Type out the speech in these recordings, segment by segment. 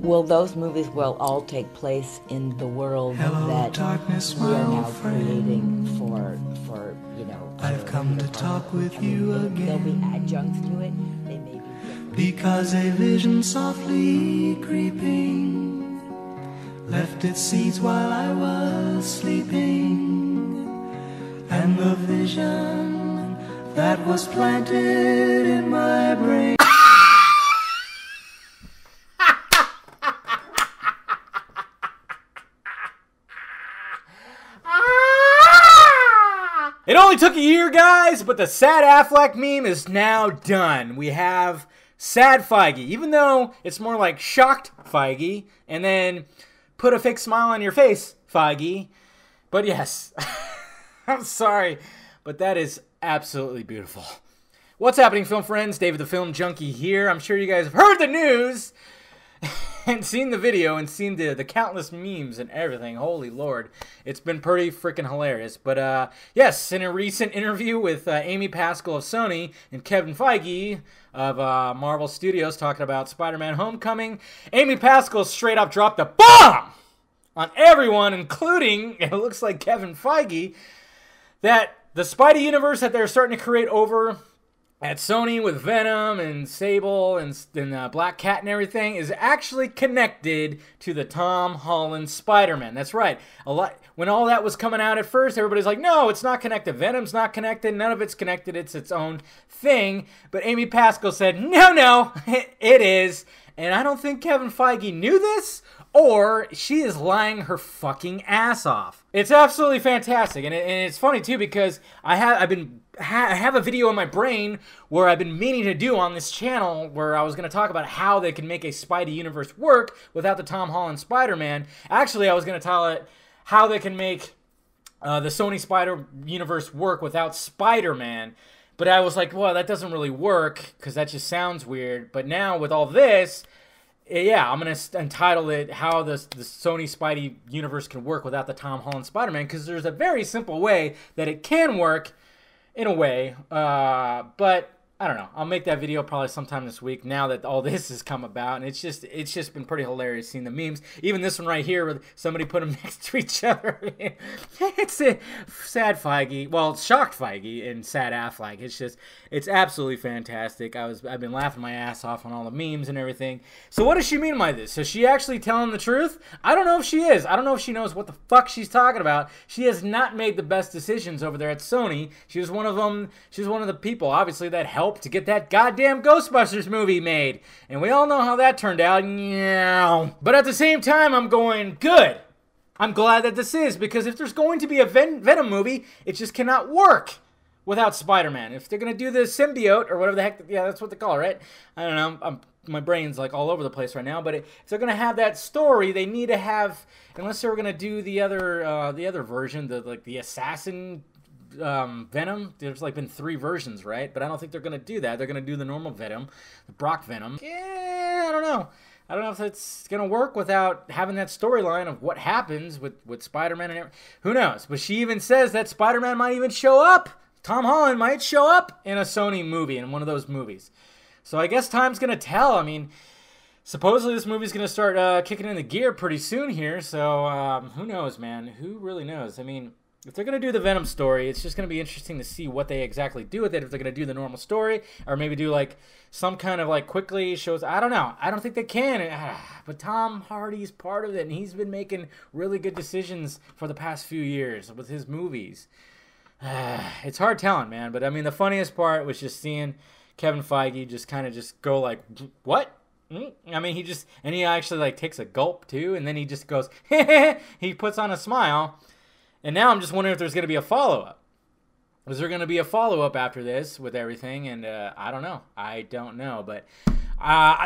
Well, those movies will all take place in the world that darkness, we are my now old friend. creating for I've come to talk with you There'll be again, adjuncts to it. They may be different. because a vision softly creeping left its seeds while I was sleeping, and the vision that was planted in my brain. It only took a year, guys, but the sad Affleck meme is now done. We have sad Feige, even though it's more like shocked Feige, and then put a fake smile on your face, Feige. But yes, I'm sorry, but that is absolutely beautiful. What's happening, film friends? David the Film Junkie here. I'm sure you guys have heard the news and seen the video and seen the countless memes and everything. Holy Lord. It's been pretty freaking hilarious. But yes, in a recent interview with Amy Pascal of Sony and Kevin Feige of Marvel Studios talking about Spider-Man Homecoming, Amy Pascal straight up dropped a bomb on everyone, including, it looks like Kevin Feige, that the Spidey universe that they're starting to create over at Sony with Venom and Sable and Black Cat and everything is actually connected to the Tom Holland Spider-Man. That's right. When all that was coming out at first, everybody's like, no, it's not connected. Venom's not connected. None of it's connected. It's its own thing. But Amy Pascal said, no, it is. And I don't think Kevin Feige knew this, or she is lying her fucking ass off. It's absolutely fantastic. And it's funny, too, because I have a video in my brain where I've been meaning to do on this channel where I was going to talk about how they can make a Spidey universe work without the Tom Holland Spider-Man. Actually, I was going to tell it how they can make the Sony Spider universe work without Spider-Man. But I was like, well, that doesn't really work because that just sounds weird. But now with all this, yeah, I'm going to entitle it how the Sony Spidey universe can work without the Tom Holland Spider-Man, because there's a very simple way that it can work in a way, but I don't know. I'll make that video probably sometime this week now that all this has come about, and it's just been pretty hilarious seeing the memes. Even this one right here where somebody put them next to each other. It's a sad Feige, well, shocked Feige and sad Affleck. It's absolutely fantastic. I've been laughing my ass off on all the memes and everything. So what does she mean by this? Is she actually telling the truth? I don't know if she is. I don't know if she knows what the fuck she's talking about. She has not made the best decisions over there at Sony. She was one of them. She was one of the people, obviously, that helped to get that goddamn Ghostbusters movie made. And we all know how that turned out. Yeah. But at the same time, I'm going, good. I'm glad that this is, because if there's going to be a Venom movie, it just cannot work without Spider-Man. If they're going to do the symbiote, or whatever the heck, yeah, that's what they call it, right? I don't know. My brain's like all over the place right now. But if they're going to have that story, they need to have, unless they were going to do the other version, the assassin Venom. There's like been 3 versions, right? But I don't think they're going to do that. They're going to do the normal Venom, the Brock Venom. Yeah, I don't know. I don't know if it's going to work without having that storyline of what happens with Spider-Man and everything. Who knows? But she even says that Spider-Man might even show up. Tom Holland might show up in a Sony movie, in one of those movies. So I guess time's going to tell. I mean, supposedly this movie's going to start kicking in the gear pretty soon here. So who knows, man? Who really knows? I mean, if they're going to do the Venom story, it's just going to be interesting to see what they exactly do with it. If they're going to do the normal story, or maybe do like some kind of like quickly shows. I don't know. I don't think they can. But Tom Hardy's part of it, and he's been making really good decisions for the past few years with his movies. It's hard telling, man. But I mean, the funniest part was just seeing Kevin Feige just kind of just go like, what? I mean, he actually like takes a gulp too, and then he just goes, he puts on a smile. And now I'm just wondering if there's going to be a follow-up. Is there going to be a follow-up after this with everything? And I don't know. I don't know. But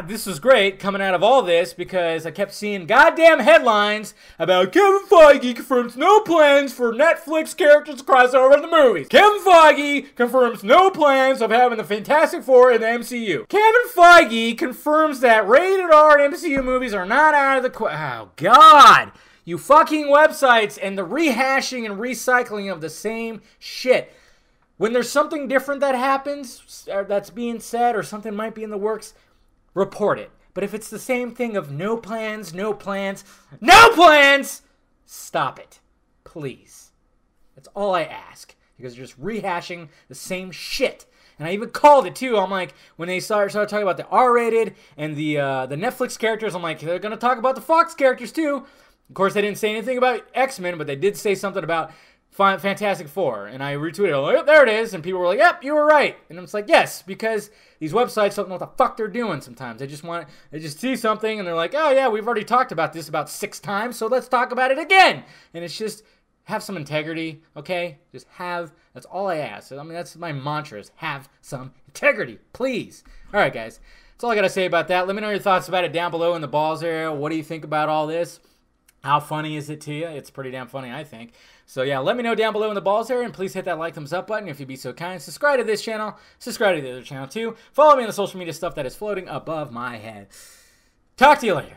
this was great coming out of all this, because I kept seeing goddamn headlines about Kevin Feige confirms no plans for Netflix characters to cross over in the movies. Kevin Feige confirms no plans of having the Fantastic Four in the MCU. Kevin Feige confirms that rated R MCU movies are not out of the question. Oh, God. You fucking websites and the rehashing and recycling of the same shit. When there's something different that happens, or that's being said, or something might be in the works, report it. But if it's the same thing of no plans, no plans, no plans, stop it. Please. That's all I ask. Because you're just rehashing the same shit. And I even called it too. I'm like, when they started talking about the R-rated and the Netflix characters, I'm like, they're going to talk about the Fox characters too. Of course, they didn't say anything about X-Men, but they did say something about Fantastic Four. And I retweeted, oh, yep, there it is. And people were like, yep, you were right. And I'm just like, yes, because these websites don't know what the fuck they're doing sometimes. They just see something and they're like, oh yeah, we've already talked about this about 6 times, so let's talk about it again. And it's just, have some integrity, okay? That's all I ask. I mean, that's my mantra is have some integrity, please. All right, guys. That's all I got to say about that. Let me know your thoughts about it down below in the balls area. What do you think about all this? How funny is it to you? It's pretty damn funny, I think. So, yeah, let me know down below in the balls area, and please hit that like, thumbs up button if you'd be so kind. Subscribe to this channel. Subscribe to the other channel, too. Follow me on the social media stuff that is floating above my head. Talk to you later.